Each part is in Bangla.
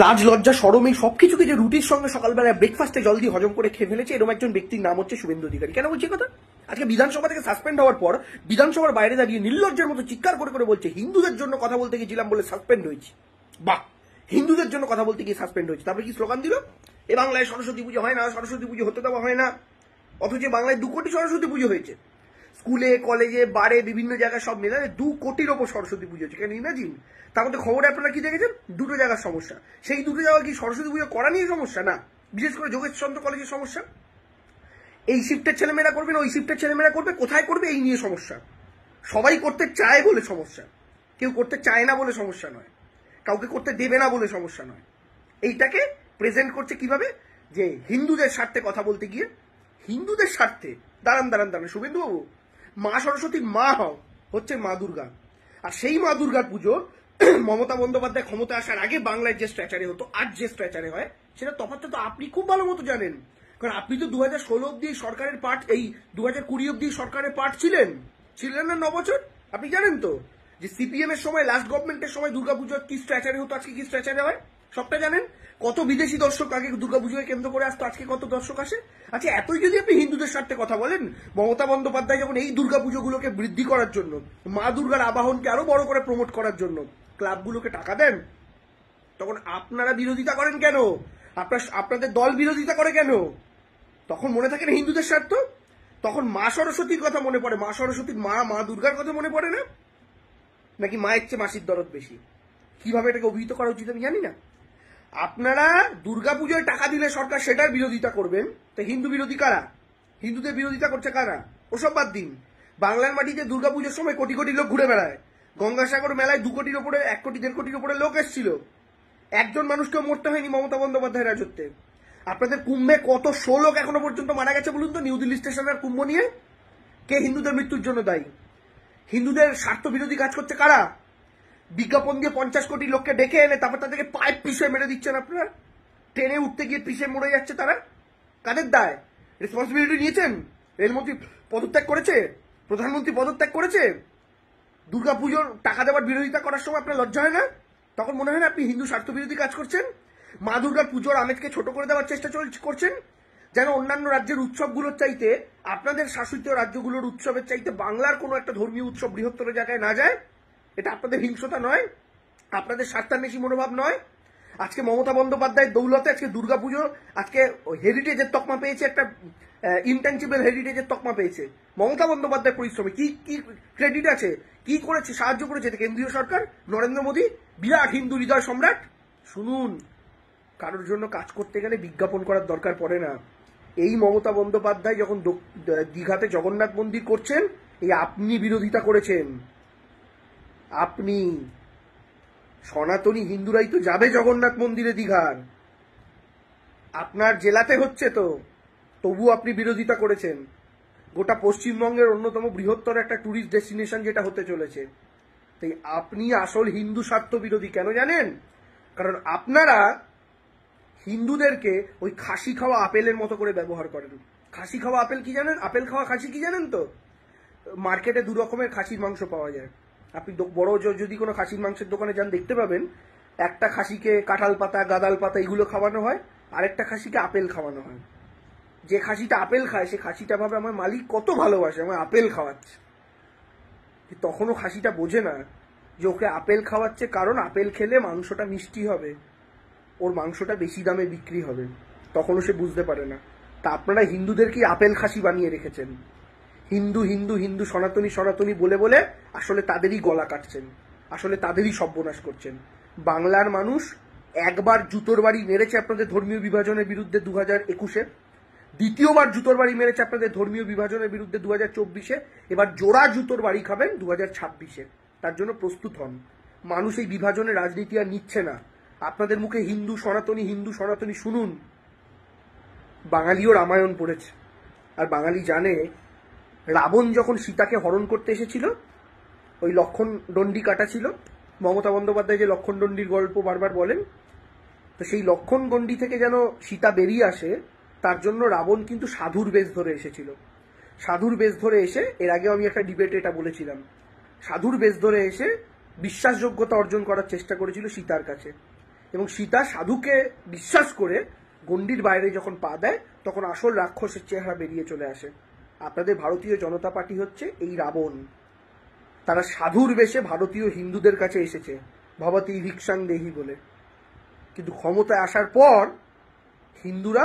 লাজ লজ্জা সরম এই সবকিছুকে যে রুটির সঙ্গে সকালবেলা ব্রেকফাস্টে জল দিয়ে হজম করে খেয়ে ফেলেছে এরকম একজন ব্যক্তির নাম হচ্ছে শুভেন্দু অধিকারী। কেন বলছি কথা? আজকে বিধানসভা থেকে সাসপেন্ড হওয়ার পর বিধানসভার বাইরে দাঁড়িয়ে নির্লজ্জের মতো চিৎকার করে করে বলছে হিন্দুদের জন্য কথা বলতে গিয়েছিলাম বলে সাসপেন্ড হয়েছি। বাহ, হিন্দুদের জন্য কথা বলতে গিয়ে সাসপেন্ড হয়েছে। তারপরে কি স্লোগান দিল, এ বাংলায় সরস্বতী পুজো হয় না, সরস্বতী পুজো হতে দেওয়া হয় না। অথচ বাংলায় 2 কোটি সরস্বতী পুজো হয়েছে, স্কুলে কলেজে বারে বিভিন্ন জায়গায় সব মিলে 2 কোটির ওপর সরস্বতী পুজো হচ্ছে। কেন ইমাজিন? তার মধ্যে খবরে আপনারা কি দেখেছেন? 2টো জায়গার সমস্যা। সেই 2টো জায়গা কি সরস্বতী পুজো করা নিয়ে সমস্যা না, বিশেষ করে যোগেশচন্দ্র কলেজের সমস্যা। এই শিফটের ছেলেমেয়েরা করবে না, ওই শিফটের ছেলেমেয়েরা করবে, কোথায় করবে এই নিয়ে সমস্যা। সবাই করতে চায় বলে সমস্যা, কেউ করতে চায় না বলে সমস্যা নয়, কাউকে করতে দেবে না বলে সমস্যা নয়। এইটাকে প্রেজেন্ট করছে কিভাবে, যে হিন্দুদের স্বার্থে কথা বলতে গিয়ে, হিন্দুদের স্বার্থে। দাঁড়ান দাঁড়ান দাঁড়ান, শুভেন্দু বাবু, মা সরস্বতীর মা হচ্ছে মা দুর্গা। আর সেই মা দুর্গার পুজো মমতা বন্দ্যোপাধ্যায় ক্ষমতা আসার আগে বাংলায় যে স্ট্র্যাচারে হতো, আজ যে স্ট্র্যাচারে হয়, সেটা তফাৎটা তো আপনি খুব ভালো মতো জানেন। কারণ আপনি তো 2016 অব্দি সরকারের পার্ট, এই 2020 অব্দি সরকারের পার্ট ছিলেন না 9 বছর। আপনি জানেন তো যে সিপিএম এর সময়, লাস্ট গভর্নমেন্টের সময় দুর্গাপুজোর কি স্ট্র্যাচারে হতো, আজকে কি স্ট্র্যাচারে হয়, সবটা জানেন। কত বিদেশি দর্শক আগে দুর্গাপুজোকে কেন্দ্র করে আসতো, আজকে কত দর্শক আসে। আচ্ছা, এতই যদি আপনি হিন্দুদের স্বার্থে কথা বলেন, মমতা বন্দ্যোপাধ্যায় যখন এই দুর্গাপুজোগুলোকে বৃদ্ধি করার জন্য, মা দুর্গার আবাহনকে আরো বড় করে প্রমোট করার জন্য ক্লাবগুলোকে টাকা দেন, তখন আপনারা বিরোধিতা করেন কেন? আপনাদের দল বিরোধিতা করে কেন? তখন মনে থাকে না হিন্দুদের স্বার্থ? তখন মা সরস্বতীর কথা মনে পড়ে, মা সরস্বতীর মা দুর্গার কথা মনে পড়ে না? নাকি মায়ের চেয়ে মাসির দরদ বেশি? কিভাবে এটাকে অভিহিত করা উচিত আমি জানি না। আপনারা দুর্গাপুজোয় টাকা দিলে সরকার সেটার বিরোধিতা করবেন, তো হিন্দু বিরোধী কারা? হিন্দুদের বিরোধিতা করছে কারা? ওসব বাদ দিন। বাংলার মাটিতে দুর্গাপুজোর সময় কোটি কোটি লোক ঘুরে বেড়ায়। গঙ্গাসাগর মেলায় 2 কোটির ওপরে, 1 কোটি 1.5 কোটির ওপরে লোক এসেছিল। একজন মানুষকেও মরতে হয়নি মমতা বন্দ্যোপাধ্যায়ের রাজত্বে। আপনাদের কুম্ভে কত 100 লোক এখনো পর্যন্ত মারা গেছে বলুন তো, নিউ দিল্লি স্টেশনের কুম্ভ নিয়ে। কে হিন্দুদের মৃত্যুর জন্য দায়ী? হিন্দুদের স্বার্থ বিরোধী কাজ করছে কারা? বিজ্ঞাপন দিয়ে 50 কোটি লোককে ডেকে এনে তারপর তাদেরকে পাইপ পিষে মেরে দিচ্ছেন আপনারা। ট্রেনে উঠতে গিয়ে পিষে মরে যাচ্ছে তারা। কাদের দায়? রেসপন্সিবিলিটি নিয়েছেন? রেলমন্ত্রী পদত্যাগ করেছে, প্রধানমন্ত্রী পদত্যাগ করেছে। দুর্গাপুজোর টাকা দেওয়ার বিরোধিতা করার সময় আপনার লজ্জা হয় না? তখন মনে হয় না আপনি হিন্দু স্বার্থ বিরোধী কাজ করছেন? মা দুর্গার পুজোর আমেজকে ছোট করে দেওয়ার চেষ্টা করছেন, যেন অন্যান্য রাজ্যের উৎসবগুলোর চাইতে, আপনাদের শাসিত রাজ্যগুলোর উৎসবের চাইতে বাংলার কোনো একটা ধর্মীয় উৎসব বৃহত্তর জায়গায় না যায়। এটা আপনাদের হিংসতা নয়, আপনাদের স্বার্থান্বেষী মনোভাব নয়। আজকে মমতা বন্দ্যোপাধ্যায়ের দৌলতে আজকে দুর্গাপুজো আজকে হেরিটেজের তকমা পেয়েছে, একটা ইনটেনজিবল হেরিটেজের তকমা পেয়েছে। মমতা বন্দ্যোপাধ্যায় পরিশ্রমে কি কি ক্রেডিট আছে, কি করেছে, সাহায্য করেছে কেন্দ্রীয় সরকার, নরেন্দ্র মোদী, বিরাট হিন্দু হৃদয় সম্রাট। শুনুন, কারোর জন্য কাজ করতে গেলে বিজ্ঞাপন করার দরকার পড়ে না। এই মমতা বন্দ্যোপাধ্যায় যখন দীঘাতে জগন্নাথ মন্দির করছেন, এই আপনি বিরোধিতা করেছেন। আপনি, সনাতনী হিন্দুরাই তো যাবে জগন্নাথ মন্দিরে দীঘার, আপনার জেলাতে হচ্ছে তো, তবু আপনি বিরোধিতা করেছেন। গোটা পশ্চিমবঙ্গের অন্যতম বৃহত্তর একটা ট্যুরিস্ট ডেস্টিনেশন যেটা হতে চলেছে, তাই আপনি আসল হিন্দু স্বার্থ বিরোধী। কেন জানেন? কারণ আপনারা হিন্দুদেরকে ওই খাসি খাওয়া আপেলের মতো করে ব্যবহার করেন। খাসি খাওয়া আপেল কি জানেন? আপেল খাওয়া খাসি কি জানেন তো? মার্কেটে 2 রকমের খাসির মাংস পাওয়া যায়। আপনি বড় যদি কোনো খাসির মাংসের দোকানে যান দেখতে পাবেন, একটা খাসিকে কাঁঠাল পাতা, গাদাল পাতা এগুলো খাওয়ানো হয়, আরেকটা খাসিকে আপেল খাওয়ানো হয়। যে খাসিটা আপেল খায় সে খাসিটা ভাবে আমার মালিক কত ভালোবাসে, আমার আপেল খাওয়াচ্ছে। তখনও খাসিটা বোঝে না যে ওকে আপেল খাওয়াচ্ছে কারণ আপেল খেলে মাংসটা মিষ্টি হবে, ওর মাংসটা বেশি দামে বিক্রি হবে। তখনও সে বুঝতে পারে না। তা আপনারা হিন্দুদেরকে আপেল খাসি বানিয়ে রেখেছেন। হিন্দু হিন্দু হিন্দু, সনাতনী সনাতনী বলে বলে আসলে তাদেরই গলা কাটছেন, আসলে তাদেরই সর্বনাশ করছেন। বাংলার মানুষ একবার জুতোর বাড়ি মেরেছে আপনাদের ধর্মীয় বিভাজনের বিরুদ্ধে 2021-এ, দ্বিতীয়বার জুতোর বাড়ি মেরেছে আপনাদের ধর্মীয় বিভাজনের বিরুদ্ধে 2024-এ, এবার জোড়া জুতোর বাড়ি খাবেন 2026-এ। তার জন্য প্রস্তুত হন। মানুষ এই বিভাজনের রাজনীতি আর নিচ্ছে না। আপনাদের মুখে হিন্দু সনাতনী শুনুন। বাঙালিও রামায়ণ পড়েছে, আর বাঙালি জানে রাবণ যখন সীতাকে হরণ করতে এসেছিল, ওই লক্ষণ দণ্ডি কাটা ছিল। মমতা বন্দ্যোপাধ্যায় যে লক্ষণ দণ্ডির গল্প বারবার বলেন, তো সেই লক্ষণ দণ্ডি থেকে যেন সীতা বেরিয়ে আসে, তার জন্য রাবণ কিন্তু সাধুর বেশ ধরে এসেছিল। সাধুর বেশ ধরে এসে, এর আগেও আমি একটা ডিবেটে এটা বলেছিলাম, সাধুর বেশ ধরে এসে বিশ্বাসযোগ্যতা অর্জন করার চেষ্টা করেছিল সীতার কাছে। এবং সীতা সাধুকে বিশ্বাস করে গণ্ডির বাইরে যখন পা দেয় তখন আসল রাক্ষসের চেহারা বেরিয়ে চলে আসে। আপনাদের ভারতীয় জনতা পার্টি হচ্ছে এই রাবণ। তারা সাধুর বেশে ভারতীয় হিন্দুদের কাছে এসেছে ভবতী ভিক্ষাং দেহি বলে, কিন্তু ক্ষমতায় আসার পর হিন্দুরা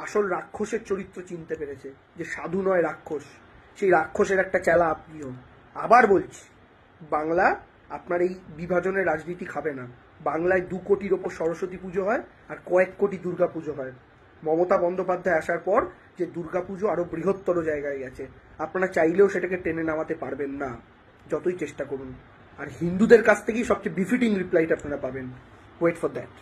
আসল রাক্ষসের চরিত্র চিনতে পেরেছে, যে সাধু নয় রাক্ষস। সেই রাক্ষসের একটা চেলা আপনিও। আবার বলছি, বাংলা আপনার এই বিভাজনের রাজনীতি খাবে না। বাংলায় 2 কোটির ওপর সরস্বতী পুজো হয় আর কয়েক কোটি দুর্গা পুজো হয়। মমতা বন্দ্যোপাধ্যায় আসার পর যে দুর্গা পুজো আরো বৃহত্তর জায়গায় গেছে, আপনারা চাইলেও সেটাকে টেনে নামাতে পারবেন না, যতই চেষ্টা করুন। আর হিন্দুদের কাছ থেকেই সবচেয়ে বিফিটিং রিপ্লাইটা আপনারা পাবেন। Wait for that.